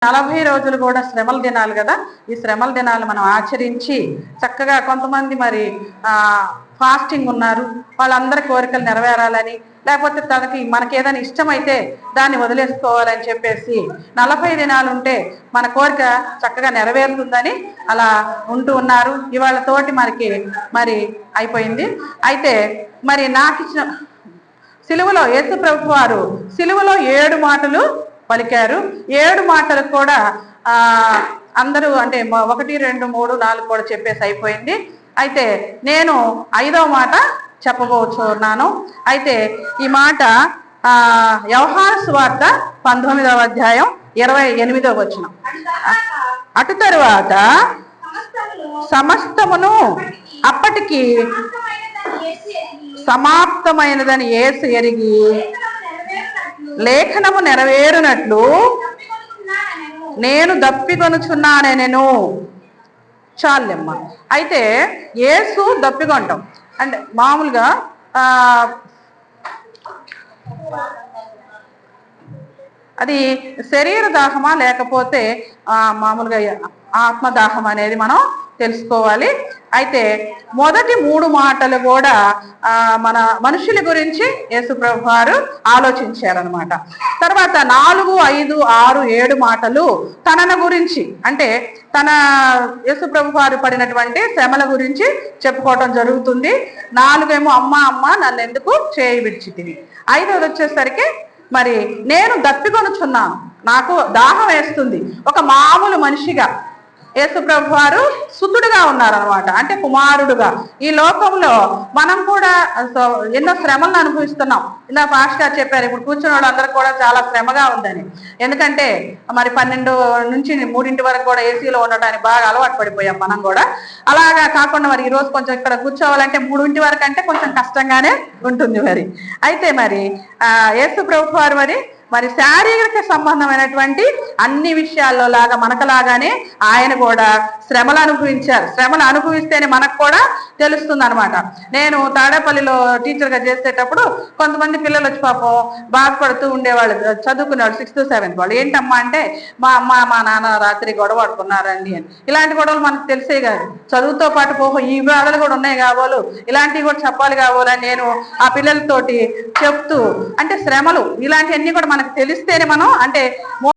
40 రోజులు కూడా శ్రమల దినాలు కదా. ఈ శ్రమల దినాలు మనం ఆచరించి చక్కగా కొంతమంది మరి ఫాస్టింగ్ ఉన్నారు, వాళ్ళందరి కోరికలు నెరవేరాలని, లేకపోతే తనకి మనకి ఏదైనా ఇష్టమైతే దాన్ని వదిలేసుకోవాలని చెప్పేసి 40 దినాలు ఉంటే మన కోరిక చక్కగా నెరవేరుతుందని అలా ఉంటూ ఉన్నారు. ఇవాళ తోటి మనకి మరి అయిపోయింది. అయితే మరి నాకు ఇచ్చిన సిలువలో యేసు ప్రభు వారు సిలువలో 7 మాటలు పలికారు. 7 మాటలు కూడా అందరూ అంటే 1, 2, 3, 4 కూడా చెప్పేసి అయిపోయింది. అయితే నేను 5వ మాట చెప్పబోతున్నాను. అయితే ఈ మాట యోహాను సువార్త 19వ అధ్యాయం 28వ వచనం. అటు తరువాత సమస్తమును అప్పటికి సమాప్తమైనదని యేసు ఎరిగి లేఖనము నెరవేరునట్లు నేను దప్పికొనుచున్నానెను. చాలెమ్మ. అయితే యేసు దప్పికొంటాం అంటే మామూలుగా అది శరీర దాహమా లేకపోతే మామూలుగా ఆత్మదాహం అనేది మనం తెలుసుకోవాలి. అయితే మొదటి 3 మాటలు కూడా మన మనుషుల గురించి యేసుప్రభు వారు ఆలోచించారనమాట. తర్వాత 4, 5, 6, 7 మాటలు తనను గురించి అంటే తన యేసుప్రభు వారు పడినటువంటి శ్రమల గురించి చెప్పుకోవటం జరుగుతుంది. 4 ఏమో అమ్మ అమ్మ నన్ను ఎందుకు చేయి విడిచితివి. 5వది వచ్చేసరికి మరి నేను దప్పికొనుచున్నాను, నాకు దాహం వేస్తుంది. ఒక మామూలు మనిషిగా యేసుప్రభు వారు సుతుడుగా ఉన్నారనమాట, అంటే కుమారుడుగా. ఈ లోకంలో మనం కూడా ఎన్నో శ్రమలను అనుభవిస్తున్నాం. ఇలా పాస్టర్ గారు చెప్పారు, ఇప్పుడు కూర్చున్న వాళ్ళందరూ కూడా చాలా శ్రమగా ఉందని. ఎందుకంటే మరి 12 నుంచి 3 వరకు కూడా ఏసీలో ఉండటానికి బాగా అలవాటు పడిపోయాం మనం కూడా. అలాగా కాకుండా మరి ఈరోజు కొంచెం ఇక్కడ కూర్చోవాలంటే 3 వరకు అంటే కొంచెం కష్టంగానే ఉంటుంది మరి. అయితే మరి యేసుప్రభు వారు మరి శారీరక సంబంధమైనటువంటి అన్ని విషయాల్లో లాగా మనకలాగానే ఆయన కూడా శ్రమలు అనుభవించారు. శ్రమలు అనుభవిస్తేనే మనకు కూడా తెలుస్తుంది అనమాట. నేను తాడేపల్లిలో టీచర్గా చేసేటప్పుడు కొంతమంది పిల్లలు వచ్చి పాపం బాధపడుతూ ఉండేవాళ్ళు, చదువుకునేవాళ్ళు 6th, 7th వాళ్ళు. ఏంటమ్మా అంటే మా అమ్మ మా నాన్న రాత్రి గొడవ పడుకున్నారండి అని. ఇలాంటి గొడవలు మనకు తెలిసే కాదు. చదువుతో పాటు ఈ బాధలు కూడా ఉన్నాయి కాబోలు, ఇలాంటివి కూడా చెప్పాలి కాబోలని నేను ఆ పిల్లలతోటి చెప్తూ, అంటే శ్రమలు ఇలాంటివన్నీ కూడా మనకు తెలిస్తేనే మనం అంటే